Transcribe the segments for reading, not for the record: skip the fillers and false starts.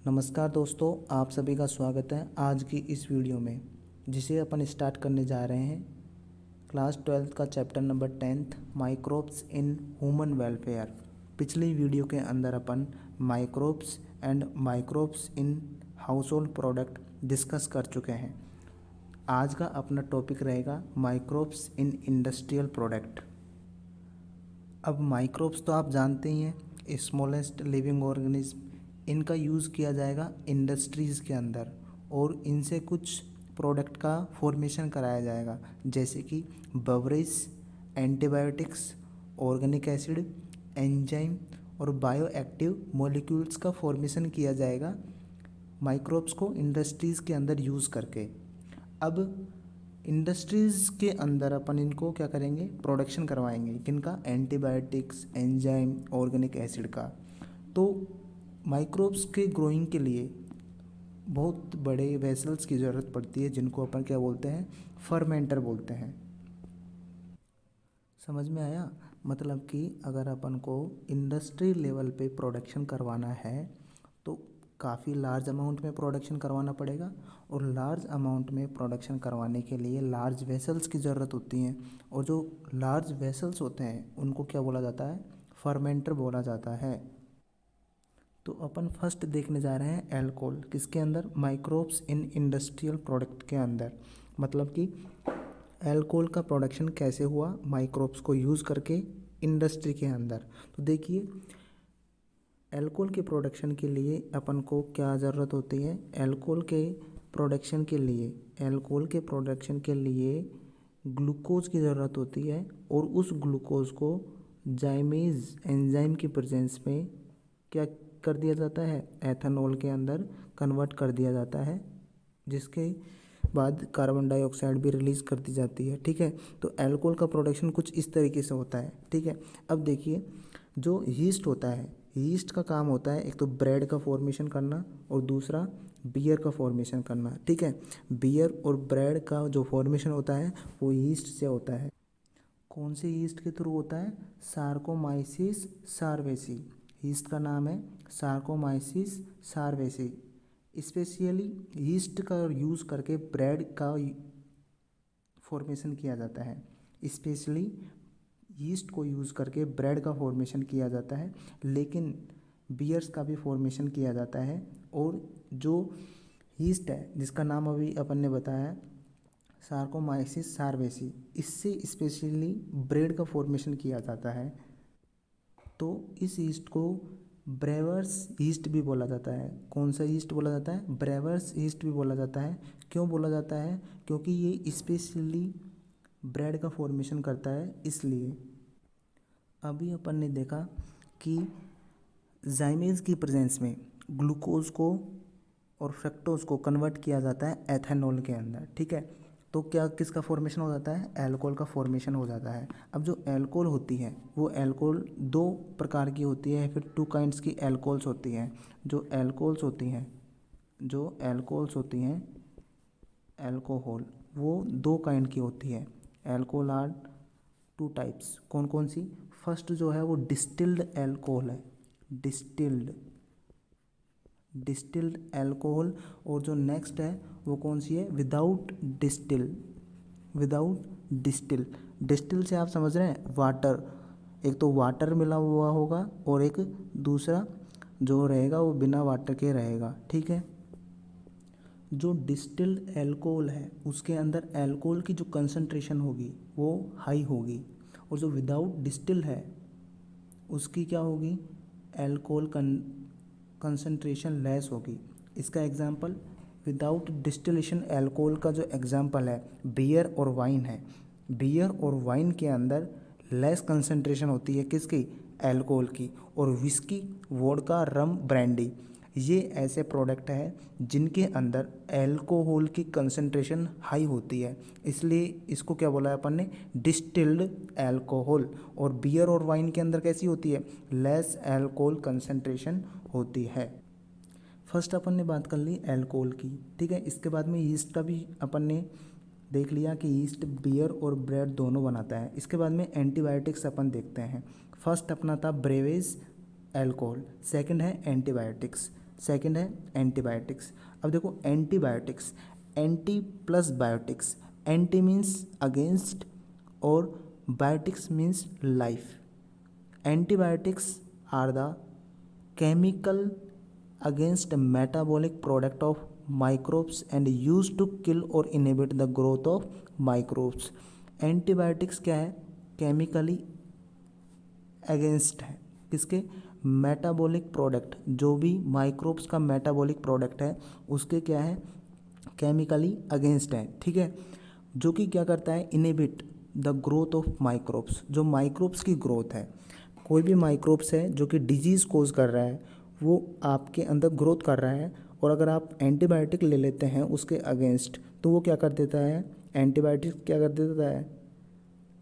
नमस्कार दोस्तों, आप सभी का स्वागत है आज की इस वीडियो में, जिसे अपन स्टार्ट करने जा रहे हैं क्लास 12th का chapter number 10th microbes in human welfare. पिछली वीडियो के अंदर अपन microbes and microbes in household product discuss कर चुके हैं। आज का अपना टॉपिक रहेगा माइक्रोब्स इन इंडस्ट्रियल प्रोडक्ट। अब माइक्रोब्स तो आप जानते ही हैं, स्मॉलेस्ट लिविंग ऑर्गेनिज्म। इनका यूज़ किया जाएगा इंडस्ट्रीज़ के अंदर और इनसे कुछ प्रोडक्ट का फॉर्मेशन कराया जाएगा, जैसे कि beverage, antibiotics, organic acid, enzyme और बायो एक्टिव मॉलिक्यूल्स का फॉर्मेशन किया जाएगा माइक्रोब्स को इंडस्ट्रीज़ के अंदर यूज़ करके। अब इंडस्ट्रीज़ के अंदर अपन इनको क्या करेंगे, प्रोडक्शन करवाएंगे किनका, एंटीबायोटिक्स, एंजाइम, ऑर्गेनिक एसिड का। तो माइक्रोब्स के ग्रोइंग के लिए बहुत बड़े वेसल्स की ज़रूरत पड़ती है, जिनको अपन क्या बोलते हैं, फर्मेंटर बोलते हैं। समझ में आया? मतलब कि अगर अपन को इंडस्ट्री लेवल पे प्रोडक्शन करवाना है तो काफ़ी लार्ज अमाउंट में प्रोडक्शन करवाना पड़ेगा, और लार्ज अमाउंट में प्रोडक्शन करवाने के लिए लार्ज वेसल्स की ज़रूरत होती हैं, और जो लार्ज वेसल्स होते हैं उनको क्या बोला जाता है, फर्मेंटर बोला जाता है। तो अपन फर्स्ट देखने जा रहे हैं एल्कोहल, किसके अंदर, माइक्रोब्स इन इंडस्ट्रियल प्रोडक्ट के अंदर। मतलब कि एल्कोहल का प्रोडक्शन कैसे हुआ माइक्रोब्स को यूज़ करके इंडस्ट्री के अंदर। तो देखिए, एल्कोहल के प्रोडक्शन के लिए अपन को क्या ज़रूरत होती है, एल्कोहल के प्रोडक्शन के लिए ग्लूकोज की ज़रूरत होती है, और उस ग्लूकोज को जाइमेज एंजाइम की प्रेजेंस में क्या कर दिया जाता है, एथेनॉल के अंदर कन्वर्ट कर दिया जाता है, जिसके बाद कार्बन डाइऑक्साइड भी रिलीज़ कर दी जाती है। ठीक है, तो एल्कोहल का प्रोडक्शन कुछ इस तरीके से होता है। ठीक है, अब देखिए, जो यीस्ट होता है, यीस्ट का काम होता है एक तो ब्रेड का फॉर्मेशन करना और दूसरा बियर का फॉर्मेशन करना। ठीक है, बियर और ब्रेड का जो फॉर्मेशन होता है वो यीस्ट से होता है। कौन से यीस्ट के थ्रू होता है, सार्कोमाइसिस सार्वेसी। यीस्ट का नाम है सार्कोमाइसिस सार्वेसी। स्पेशली यीस्ट का यूज़ करके ब्रेड का फॉर्मेशन किया जाता है। स्पेशली यीस्ट को यूज़ करके ब्रेड का फॉर्मेशन किया जाता है, लेकिन बियर्स का भी फॉर्मेशन किया जाता है। और जो यीस्ट है जिसका नाम अभी अपन ने बताया सार्कोमाइसिस सार्वेसी, इससे स्पेशली ब्रेड का फॉर्मेशन किया जाता है। तो इस यीस्ट को ब्रेवर्स यीस्ट भी बोला जाता है। कौन सा यीस्ट बोला जाता है, ब्रेवर्स यीस्ट भी बोला जाता है। क्यों बोला जाता है, क्योंकि ये स्पेशली ब्रेड का फॉर्मेशन करता है, इसलिए। अभी अपन ने देखा कि जाइमेज की प्रेजेंस में ग्लूकोज को और फ्रक्टोज को कन्वर्ट किया जाता है एथेनॉल के अंदर। ठीक है, तो क्या किसका फॉर्मेशन हो जाता है, एल्कोहल का फॉर्मेशन हो जाता है। अब जो एल्कोहल होती है वो एल्कोहल दो प्रकार की होती है, फिर टू काइंड्स की एल्कोहल्स होती हैं। जो एल्कोहल होती हैं एल्कोहल, वो दो काइंड की होती है। Alcohol are two types. कौन कौन सी, फर्स्ट जो है वो डिस्टिल्ड एल्कोहल है, डिस्टिल्ड एल्कोहल। और जो नेक्स्ट है वो कौन सी है, विदाउट डिस्टिल। डिस्टिल से आप समझ रहे हैं, वाटर, एक तो वाटर मिला हुआ होगा और एक दूसरा जो रहेगा वो बिना वाटर के रहेगा। ठीक है, जो डिस्टिल्ड एल्कोहल है उसके अंदर एल्कोहल की जो कंसंट्रेशन होगी वो हाई होगी, और जो विदाउट डिस्टिल है उसकी क्या होगी, एल्कोहल कंसंट्रेशन लेस होगी। इसका एग्जांपल, विदाउट डिस्टिलेशन एल्कोहल का जो एग्जांपल है बियर और वाइन है। बियर और वाइन के अंदर लेस कंसंट्रेशन होती है किसकी, एल्कोहल की। और विस्की, वोडका, रम, ब्रांडी, ये ऐसे प्रोडक्ट हैं जिनके अंदर एल्कोहल की कंसंट्रेशन हाई होती है, इसलिए इसको क्या बोला है अपन ने, डिस्टिल्ड एल्कोहल। और बियर और वाइन के अंदर कैसी होती है, लेस एल्कोहल कंसंट्रेशन होती है। फर्स्ट अपन ने बात कर ली एल्कोहल की। ठीक है, इसके बाद में यीस्ट का भी अपन ने देख लिया कि यीस्ट बियर और ब्रेड दोनों बनाता है। इसके बाद में एंटीबायोटिक्स अपन देखते हैं। फर्स्ट अपना था ब्रेवेज एल्कोहल, सेकंड है एंटीबायोटिक्स। सेकंड है एंटीबायोटिक्स। अब देखो antibiotics, anti plus biotics, anti means against और biotics means life. Antibiotics are the chemical against metabolic product of microbes and used to kill or inhibit the growth of microbes। Antibiotics क्या है? Chemically against है किसके? Metabolic product, जो भी microbes का metabolic product है उसके क्या है? केमिकली अगेंस्ट है, ठीक है। जो कि क्या करता है? Inhibit the growth of microbes, जो माइक्रोब्स की ग्रोथ है। कोई भी माइक्रोब्स है जो कि डिजीज़ कोज कर रहा है, वो आपके अंदर ग्रोथ कर रहा है, और अगर आप एंटीबायोटिक ले लेते हैं उसके अगेंस्ट, तो वो क्या कर देता है? एंटीबायोटिक क्या कर देता है?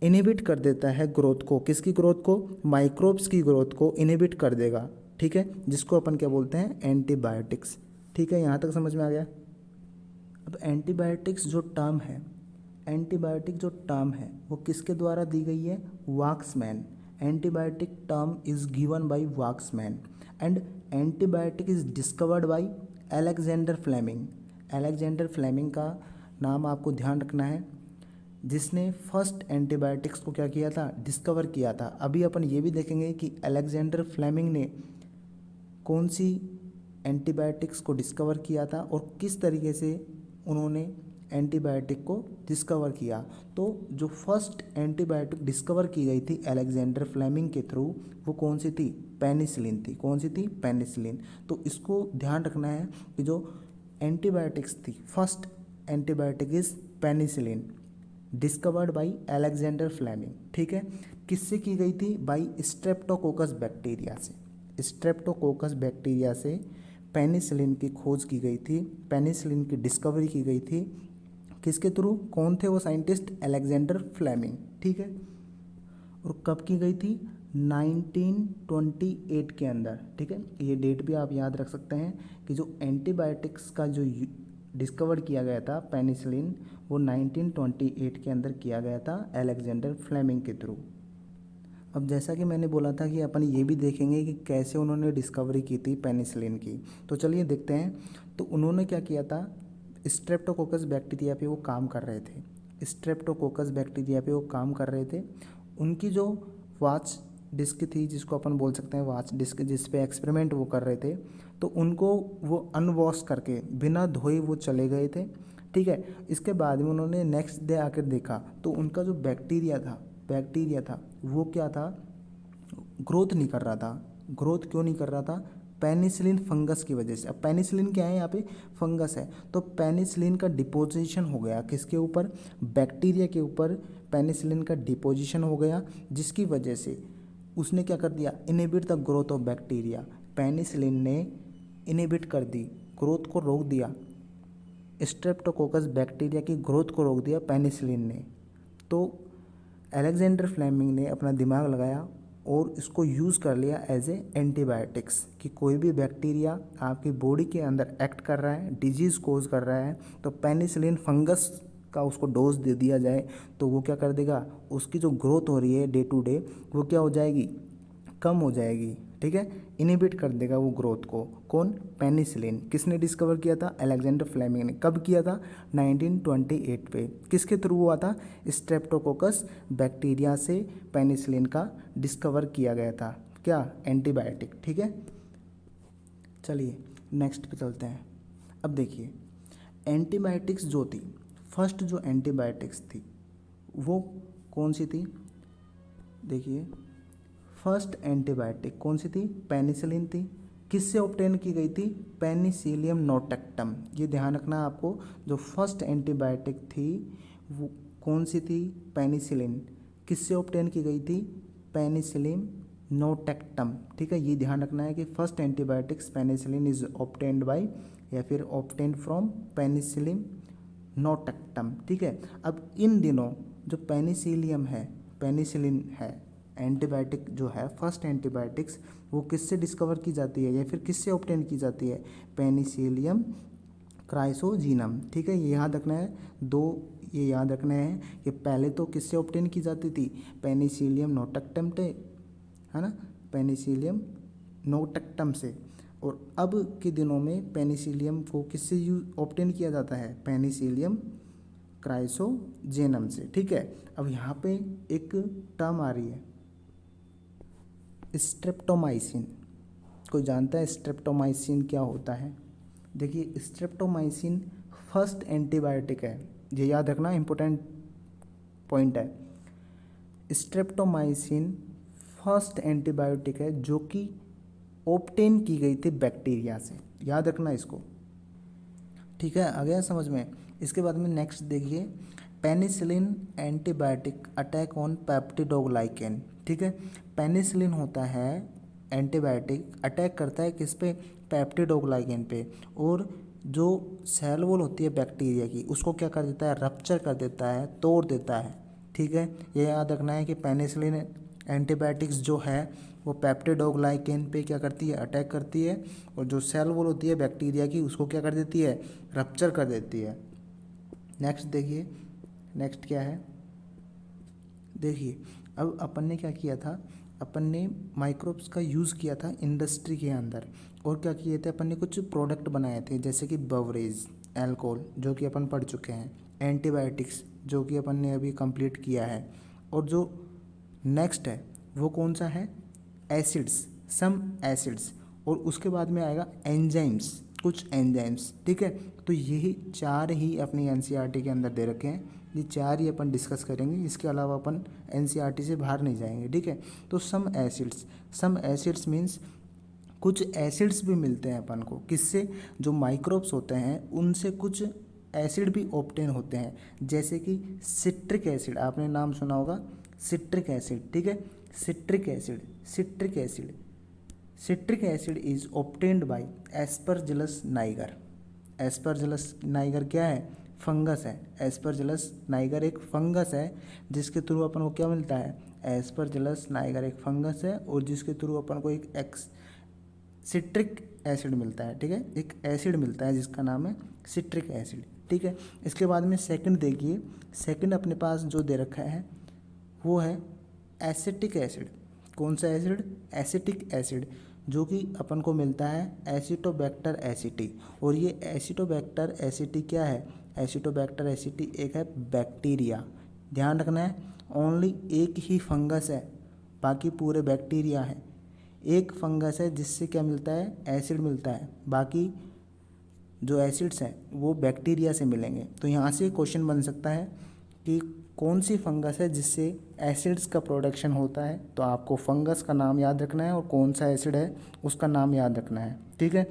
इनहिबिट कर देता है ग्रोथ को। किसकी ग्रोथ को? माइक्रोब्स की ग्रोथ को इनहिबिट कर देगा, ठीक है, जिसको अपन क्या बोलते हैं? एंटीबायोटिक्स। ठीक है, यहाँ तक समझ में आ गया। अब एंटीबायोटिक्स जो टर्म है, एंटीबायोटिक जो टर्म है वो किसके द्वारा दी गई है? Waksman. Antibiotic term is given by Waksman and antibiotic is discovered by Alexander Fleming. Alexander Fleming का नाम आपको ध्यान रखना है, जिसने फर्स्ट एंटीबायोटिक्स को क्या किया था? डिस्कवर किया था। अभी अपन ये भी देखेंगे कि अलेक्जेंडर फ्लेमिंग ने कौन सी एंटीबायोटिक्स को डिस्कवर किया था और किस तरीके से उन्होंने एंटीबायोटिक को डिस्कवर किया। तो जो फर्स्ट एंटीबायोटिक डिस्कवर की गई थी अलेक्जेंडर फ्लेमिंग के थ्रू, वो कौन सी थी? पेनिसिलिन थी। कौन सी थी? पेनिसिलिन। तो इसको ध्यान रखना है कि जो एंटीबायोटिक्स थी, first antibiotic is penicillin, discovered by Alexander Fleming, ठीक है। किससे की गई थी? बाय स्ट्रेप्टोकोकस बैक्टीरिया से। स्ट्रेप्टोकोकस बैक्टीरिया से पेनिसिलिन की खोज की गई थी, पेनिसिलिन की डिस्कवरी की गई थी। किसके थ्रू? कौन थे वो साइंटिस्ट? अलेक्जेंडर फ्लेमिंग, ठीक है। और कब की गई थी? 1928 के अंदर, ठीक है। ये डेट भी आप याद रख सकते हैं कि जो एंटीबायोटिक्स का जो डिस्कवर किया गया था पेनिसिलिन, वो 1928 के अंदर किया गया था अलेक्जेंडर फ्लेमिंग के थ्रू। अब जैसा कि मैंने बोला था कि अपन ये भी देखेंगे कि कैसे उन्होंने डिस्कवरी की थी पेनिसिलिन की, तो चलिए देखते हैं। तो उन्होंने क्या किया था? स्ट्रेप्टोकोकस बैक्टीरिया पे वो काम कर रहे थे। स्ट्रेप्टोकोकस बैक्टीरिया पे वो काम कर रहे थे। उनकी जो वाच डिस्क थी, जिसको अपन बोल सकते हैं वाच डिस्क, जिस पे एक्सपेरिमेंट वो कर रहे थे, तो उनको वो अनवॉश करके बिना धोए वो चले गए थे, ठीक है। इसके बाद में उन्होंने नेक्स्ट डे आकर देखा तो उनका जो बैक्टीरिया था वो क्या था? ग्रोथ नहीं कर रहा था। ग्रोथ क्यों नहीं कर रहा था? पेनिसिलिन फंगस की वजह से। अब पेनिसिलिन क्या है? यहाँ पे फंगस है। तो पेनिसिलिन का डिपोजिशन हो गया किसके ऊपर? बैक्टीरिया के ऊपर पेनिसिलिन का डिपोजिशन हो गया, जिसकी वजह से उसने क्या कर दिया? Inhibit the growth of bacteria. Penicillin ने इनहिबिट कर दी, ग्रोथ को रोक दिया, स्ट्रेप्टोकोकस बैक्टीरिया की ग्रोथ को रोक दिया पेनिसिलिन ने। तो अलेक्जेंडर फ्लेमिंग ने अपना दिमाग लगाया और इसको यूज़ कर लिया एज ए एंटीबायोटिक्स, कि कोई भी बैक्टीरिया आपकी बॉडी के अंदर एक्ट कर रहा है, डिजीज़ कोज कर रहा है, तो पेनिसिलिन फंगस का उसको डोज दे दिया जाए तो वो क्या कर देगा? उसकी जो ग्रोथ हो रही है डे टू डे, वो क्या हो जाएगी? कम हो जाएगी, ठीक है। इनहिबिट कर देगा वो ग्रोथ को। कौन? पेनिसिलिन। किसने डिस्कवर किया था? अलेक्जेंडर फ्लेमिंग ने। कब किया था? 1928 पे। किसके थ्रू हुआ था? स्ट्रेप्टोकोकस बैक्टीरिया से पेनिसिलिन का डिस्कवर किया गया था। क्या? एंटीबायोटिक, ठीक है। चलिए नेक्स्ट पे चलते हैं। अब देखिए एंटीबायोटिक्स जो थी, फर्स्ट जो एंटीबायोटिक्स थी वो कौन सी थी? देखिए फर्स्ट एंटीबायोटिक कौन सी थी? पेनिसिलिन थी। किससे ऑब्टेन की गई थी? पेनिसिलियम नोटेक्टम। ये ध्यान रखना आपको। जो फर्स्ट एंटीबायोटिक थी वो कौन सी थी? पेनिसिलिन। किससे ऑब्टेन की गई थी? पेनिसिलियम नोटेक्टम, ठीक है। ये ध्यान रखना है कि first antibiotics penicillin is obtained by या फिर ऑब्टेन्ड फ्रॉम पेनिसिलियम नोटेक्टम, ठीक है। अब इन दिनों जो पेनिसिलियम है, पेनिसिलिन है, एंटीबायोटिक जो है फर्स्ट एंटीबायोटिक्स, वो किससे डिस्कवर की जाती है या फिर किससे ऑब्टेन की जाती है? पेनिसिलियम क्राइसोजीनम, ठीक है। ये याद रखना है। ये याद रखना है कि पहले तो किससे ऑब्टेन की जाती थी? पेनिसिलियम नोटेक्टम से, है ना, पेनिसिलियम नोटेक्टम से। और अब के दिनों में पेनिसिलियम को किससे ऑब्टेन किया जाता है? पेनिसिलियम क्राइसोजेनम से। ठीक है, अब यहाँ पे एक टर्म आ रही है स्ट्रेप्टोमाइसिन। कोई जानता है स्ट्रेप्टोमाइसिन क्या होता है? देखिए, स्ट्रेप्टोमाइसिन फर्स्ट एंटीबायोटिक है, ये याद रखना, इंपॉर्टेंट पॉइंट है। स्ट्रेप्टोमाइसिन फर्स्ट एंटीबायोटिक है जो कि ऑब्टेन की गई थी बैक्टीरिया से, याद रखना इसको। ठीक है, आ गया समझ में। इसके बाद में नेक्स्ट देखिए, penicillin antibiotic attack on peptidoglycan. ठीक है, पेनिसिलिन होता है एंटीबायोटिक, अटैक करता है किस पे? पेप्टिडोग्लाइकेन पे, और जो सेल वॉल होती है बैक्टीरिया की उसको क्या कर देता है? रप्चर कर देता है, तोड़ देता है। ठीक है, ये याद रखना है कि पेनिसिलिन एंटीबायोटिक्स जो है वो पेप्टिडोग्लाइकेन पे क्या करती है? अटैक करती है, और जो सेल वॉल होती है बैक्टीरिया की उसको क्या कर देती है? रप्चर कर देती है। नेक्स्ट देखिए, नेक्स्ट क्या है? देखिए, अब अपन ने क्या किया था? अपन ने माइक्रोब्स का यूज़ किया था इंडस्ट्री के अंदर, और क्या किए थे? अपन ने कुछ प्रोडक्ट बनाए थे, जैसे कि बवरेज, अल्कोहल जो कि अपन पढ़ चुके हैं, एंटीबायोटिक्स जो कि अपन ने अभी कंप्लीट किया है, और जो नेक्स्ट है वो कौन सा है? एसिड्स, सम एसिड्स, और उसके बाद में आएगा एंजाइम्स, कुछ एंजाइम्स। ठीक है, तो यही चार ही अपनी एनसीईआरटी के अंदर दे रखे हैं, ये चार ही अपन डिस्कस करेंगे, इसके अलावा अपन एनसीईआरटी से बाहर नहीं जाएंगे। ठीक है, तो सम एसिड्स मीन्स कुछ एसिड्स भी मिलते हैं अपन को, किससे? जो माइक्रोब्स होते हैं उनसे कुछ एसिड भी ऑब्टेन होते हैं, जैसे कि सिट्रिक एसिड, आपने नाम सुना होगा सिट्रिक एसिड। ठीक है, citric acid is obtained by Aspergillus Niger. Aspergillus Niger क्या है? फंगस है। एस्परजिलस नाइगर एक फंगस है जिसके थ्रू अपन को क्या मिलता है? एस्परजिलस नाइगर एक फंगस है, और जिसके थ्रू अपन को एक सिट्रिक एसिड मिलता है। ठीक है, एक एसिड मिलता है जिसका नाम है सिट्रिक एसिड। ठीक है, इसके बाद में सेकंड देखिए, सेकंड अपने पास जो दे रखा है वो है एसिटिक एसिड। कौन सा एसिड? एसिटिक एसिड, जो कि अपन को मिलता है एसिटोबैक्टर एसिटी। और ये एसिटोबैक्टर एसिटी क्या है? एसिटोबैक्टर एसिटी एक है बैक्टीरिया, ध्यान रखना है, ओनली एक ही फंगस है, बाकी पूरे बैक्टीरिया है। एक फंगस है जिससे क्या मिलता है? एसिड मिलता है, बाकी जो एसिड्स हैं वो बैक्टीरिया से मिलेंगे। तो यहाँ से क्वेश्चन बन सकता है कि कौन सी फंगस है जिससे एसिड्स का प्रोडक्शन होता है, तो आपको फंगस का नाम याद रखना है और कौन सा एसिड है उसका नाम याद रखना है। ठीक है,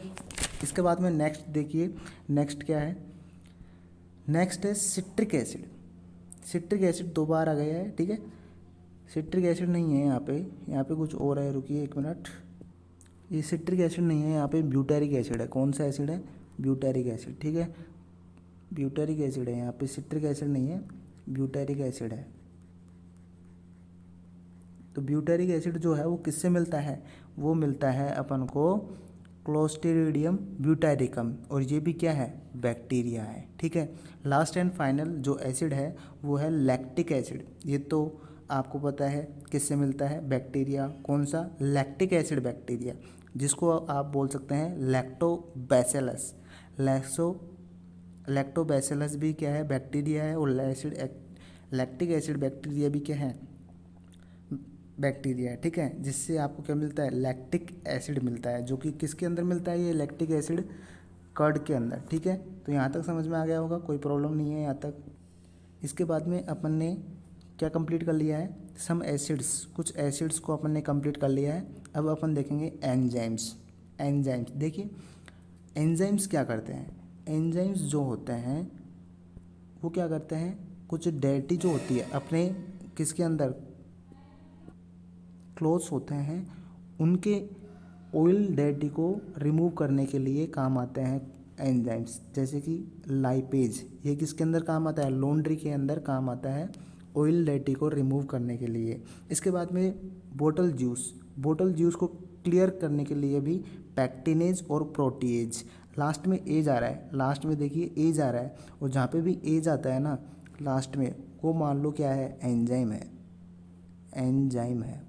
इसके बाद में नेक्स्ट देखिए, नेक्स्ट क्या है? नेक्स्ट है सिट्रिक एसिड। सिट्रिक एसिड दो बार आ गया है। ठीक है, सिट्रिक एसिड नहीं है यहाँ पे कुछ और है, रुकिए एक मिनट, ये सिट्रिक एसिड नहीं है, यहाँ पे ब्यूटेरिक एसिड है। कौन सा एसिड है? Butyric acid. ठीक है, ब्यूटेरिक एसिड है यहाँ पे, सिट्रिक एसिड नहीं है, ब्यूटेरिक एसिड है। तो ब्यूटेरिक एसिड जो है वो किससे मिलता है? वो मिलता है अपन को क्लोस्ट्रीडियम ब्यूटेरिकम, और ये भी क्या है? बैक्टीरिया है। ठीक है, लास्ट एंड फाइनल जो एसिड है वो है लैक्टिक एसिड। ये तो आपको पता है किससे मिलता है? बैक्टीरिया। कौन सा? लैक्टिक एसिड बैक्टीरिया, जिसको आप बोल सकते हैं लैक्टोबैसिलस। लैक्टोबैसिलस भी क्या है? बैक्टीरिया है, और लैक्टिक एसिड बैक्टीरिया भी क्या है? बैक्टीरिया है। ठीक है, जिससे आपको क्या मिलता है? लैक्टिक एसिड मिलता है, जो कि किसके अंदर मिलता है? ये लैक्टिक एसिड कर्ड के अंदर। ठीक है, तो यहाँ तक समझ में आ गया होगा, कोई प्रॉब्लम नहीं है यहाँ तक। इसके बाद में अपन ने क्या कंप्लीट कर लिया है? सम एसिड्स, कुछ एसिड्स को अपन ने कंप्लीट कर लिया है। अब अपन देखेंगे एंजाइम्स। देखिए, एंजाइम्स क्या करते हैं? एंजाइम्स जो होते हैं वो क्या करते हैं? कुछ डर्टी जो होती है अपने किसके अंदर? क्लोथ्स होते हैं, उनके ऑयल डर्टी को रिमूव करने के लिए काम आते हैं एंजाइम्स। जैसे कि लाइपेज, ये किसके अंदर काम आता है? लॉन्ड्री के अंदर काम आता है ऑयल डर्टी को रिमूव करने के लिए। इसके बाद में बोतल जूस को क्लियर करने के लिए भी पैक्टिनेज और प्रोटीएज। लास्ट में एज आ रहा है, लास्ट में देखिए एज आ रहा है, और जहाँ पे भी एज आता है ना लास्ट में, वो मान लो क्या है? एंजाइम है।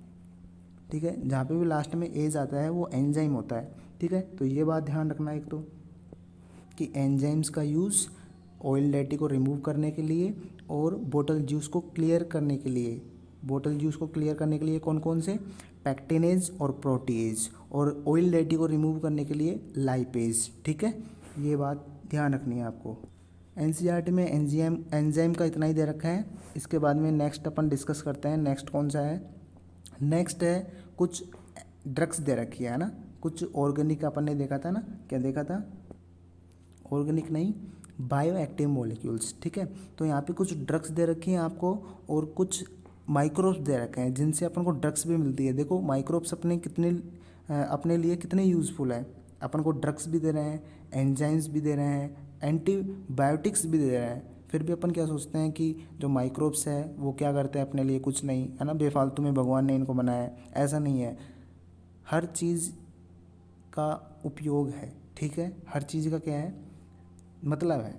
ठीक है, जहाँ पे भी लास्ट में एज आता है वो एंजाइम होता है। ठीक है। तो ये बात ध्यान रखना एक तो कि एंजाइम्स का यूज़ ऑयल डैटी को रिमूव करने के लिए और बोतल जूस को क्लियर करने के लिए। बोतल जूस को क्लियर करने के लिए कौन कौन से, पैक्टिनेज और प्रोटीएज, और ऑयल डैटी को रिमूव करने के लिए लाइपेज। ठीक है, ये बात ध्यान रखनी है आपको। एनसीईआरटी में एंजाइम का इतना ही दे रखा है। इसके बाद में नेक्स्ट अपन डिस्कस करते हैं। नेक्स्ट कौन सा है, नेक्स्ट है कुछ ड्रग्स दे रखी है ना, कुछ ऑर्गेनिक अपन ने देखा था ना, क्या देखा था, ऑर्गेनिक नहीं, बायो एक्टिव मॉलिक्यूल्स। ठीक है, तो यहाँ पे कुछ ड्रग्स दे रखी हैं आपको और कुछ माइक्रोब्स दे रखे हैं जिनसे अपन को ड्रग्स भी मिलती है। देखो माइक्रोब्स अपने लिए कितने यूज़फुल है। अपन को ड्रग्स भी दे रहे हैं, एंजाइम्स भी दे रहे हैं, एंटीबायोटिक्स भी दे रहे हैं, फिर भी अपन क्या सोचते हैं कि जो माइक्रोब्स है वो क्या करते हैं अपने लिए, कुछ नहीं है ना, बेफालतू में भगवान ने इनको बनाया है। ऐसा नहीं है, हर चीज़ का उपयोग है। ठीक है, हर चीज़ का क्या है मतलब है।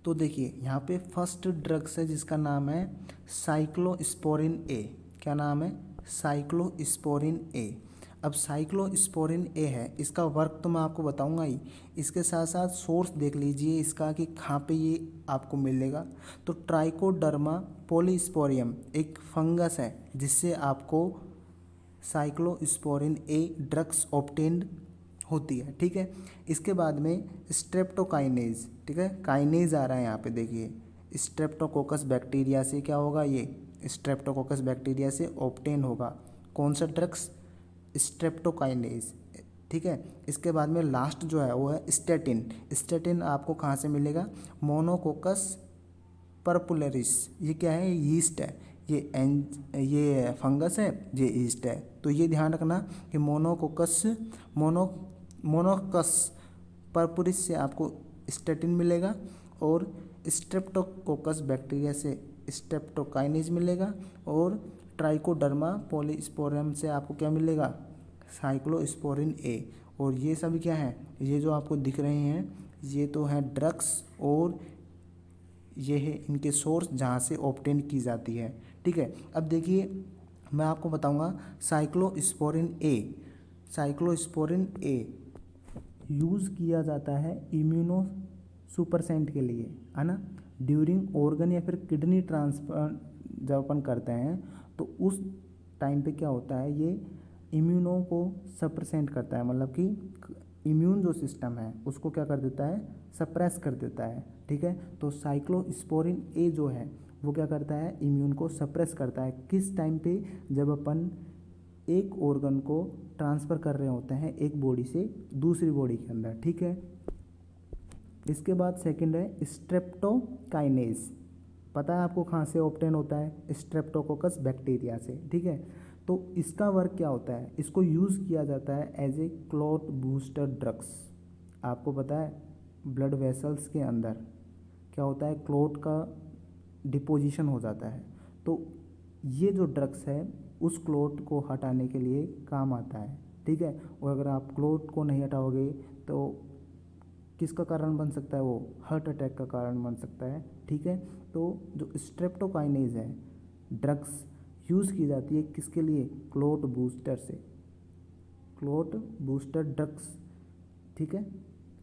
तो देखिए यहाँ पे फर्स्ट ड्रग्स है जिसका नाम है साइक्लोस्पोरिन ए। क्या नाम है, साइक्लोस्पोरिन ए। अब साइक्लोस्पोरिन ए है, इसका वर्क तो मैं आपको बताऊंगा ही, इसके साथ साथ सोर्स देख लीजिए इसका कि कहाँ पे ये आपको मिलेगा। तो ट्राइकोडर्मा पॉलीस्पोरियम एक फंगस है जिससे आपको साइक्लोस्पोरिन ए ड्रग्स ऑब्टेन्ड होती है। ठीक है, इसके बाद में स्ट्रेप्टोकाइनेज। ठीक है, काइनेज आ रहा है यहाँ पे देखिए, स्ट्रेप्टोकोकस बैक्टीरिया से क्या होगा, ये स्ट्रेप्टोकोकस बैक्टीरिया से ऑब्टेन होगा कौन सा ड्रग्स, स्ट्रेप्टोकाइनेज। ठीक है, इसके बाद में लास्ट जो है वो है स्टेटिन। स्टेटिन आपको कहाँ से मिलेगा, मोनोकोकस परपुलरिस। ये क्या है, यीस्ट है, ये फंगस है, ये यीस्ट है। तो ये ध्यान रखना कि मोनोकस परपुलिस से आपको स्टेटिन मिलेगा और स्ट्रेप्टोकोकस बैक्टीरिया से स्ट्रेप्टोकाइनेज मिलेगा और ट्राइकोडर्मा पॉलीस्पोरियम से आपको क्या मिलेगा, साइक्लोस्पोरिन ए। और ये सब क्या है, ये जो आपको दिख रहे हैं ये तो हैं ड्रग्स और ये है इनके सोर्स जहाँ से ऑब्टेन की जाती है। ठीक है, अब देखिए मैं आपको बताऊंगा cyclosporin A. Cyclosporin A use किया जाता है इम्यूनो सुपरसेंट के लिए, है ना, ड्यूरिंग ऑर्गन या फिर किडनी ट्रांसप्लांट जब अपन करते हैं तो उस टाइम पे क्या होता है, ये इम्यूनो को सप्रेसेंट करता है, मतलब कि इम्यून जो सिस्टम है उसको क्या कर देता है, सप्रेस कर देता है। ठीक है, तो साइक्लोस्पोरिन ए जो है वो क्या करता है, इम्यून को सप्रेस करता है। किस टाइम पे, जब अपन एक ऑर्गन को ट्रांसफ़र कर रहे होते हैं एक बॉडी से दूसरी बॉडी के अंदर। ठीक है, इसके बाद सेकंड है स्ट्रेप्टोकाइनेज। पता है आपको कहाँ से ऑब्टेन होता है, स्ट्रेप्टोकोकस बैक्टीरिया से। ठीक है, तो इसका वर्क क्या होता है, इसको यूज़ किया जाता है as a clot booster drugs. आपको पता है ब्लड वेसल्स के अंदर क्या होता है, क्लॉट का डिपोजिशन हो जाता है, तो ये जो ड्रग्स है उस क्लॉट को हटाने के लिए काम आता है। ठीक है, और अगर आप क्लॉट को नहीं हटाओगे तो किसका कारण बन सकता है, वो हार्ट अटैक का कारण बन सकता है। ठीक है, तो जो स्ट्रेप्टोकाइनेज है ड्रग्स यूज़ की जाती है किसके लिए, क्लॉट बूस्टर से, क्लॉट बूस्टर ड्रग्स। ठीक है,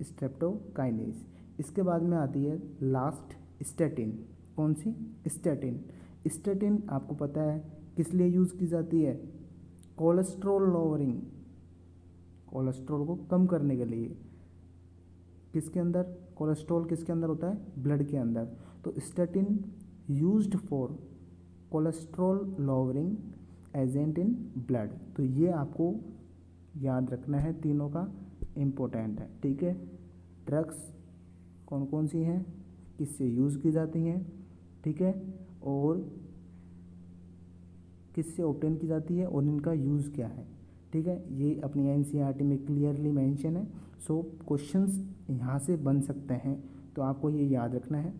स्ट्रेप्टोकाइनेज। इसके बाद में आती है लास्ट स्टेटिन। कौन सी, स्टेटिन। स्टेटिन आपको पता है किस लिए यूज़ की जाती है, कोलेस्ट्रॉल लोअरिंग, कोलेस्ट्रॉल को कम करने के लिए। किसके अंदर, कोलेस्ट्रॉल किसके अंदर होता है, ब्लड के अंदर। तो statin used for cholesterol lowering agent in blood. तो ये आपको याद रखना है, तीनों का इम्पोर्टेंट है। ठीक है, ड्रग्स कौन कौन सी हैं, किससे यूज़ की जाती हैं, ठीक है, और किससे ऑब्टेन की जाती है और इनका यूज़ क्या है। ठीक है, ये अपनी एनसीईआरटी में क्लियरली मेंशन है। सो क्वेश्चंस यहाँ से बन सकते हैं, तो आपको ये याद रखना है।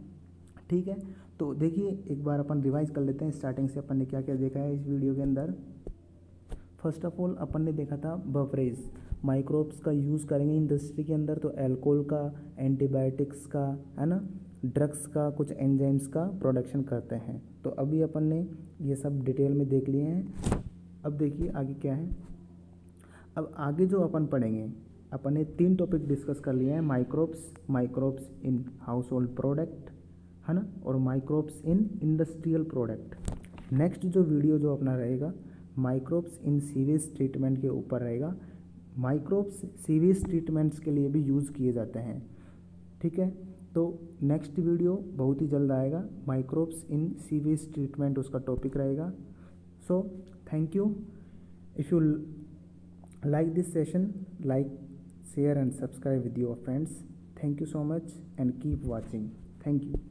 ठीक है, तो देखिए एक बार अपन रिवाइज कर लेते हैं स्टार्टिंग से अपन ने क्या क्या देखा है इस वीडियो के अंदर। फर्स्ट ऑफ ऑल अपन ने देखा था बवरेज, माइक्रोब्स का यूज़ करेंगे इंडस्ट्री के अंदर, तो अल्कोहल का, एंटीबायोटिक्स का, है ना, ड्रग्स का, कुछ एंजाइम्स का प्रोडक्शन करते हैं। तो अभी अपन ने ये सब डिटेल में देख लिए हैं। अब देखिए आगे क्या है, अब आगे जो अपन पढ़ेंगे, अपन ने 3 टॉपिक डिस्कस कर लिए हैं, microbes in household product, है ना, और microbes in industrial product. Next जो वीडियो जो अपना रहेगा माइक्रोब्स इन सीवेज ट्रीटमेंट के ऊपर रहेगा। माइक्रोब्स सीवेज ट्रीटमेंट्स के लिए भी यूज़ किए जाते हैं, ठीक है। तो नेक्स्ट वीडियो बहुत ही जल्द आएगा, माइक्रोब्स इन सीवेज ट्रीटमेंट उसका टॉपिक रहेगा। So thank you. If you like this session, like, share and subscribe with your friends. Thank you so much and keep watching. Thank you.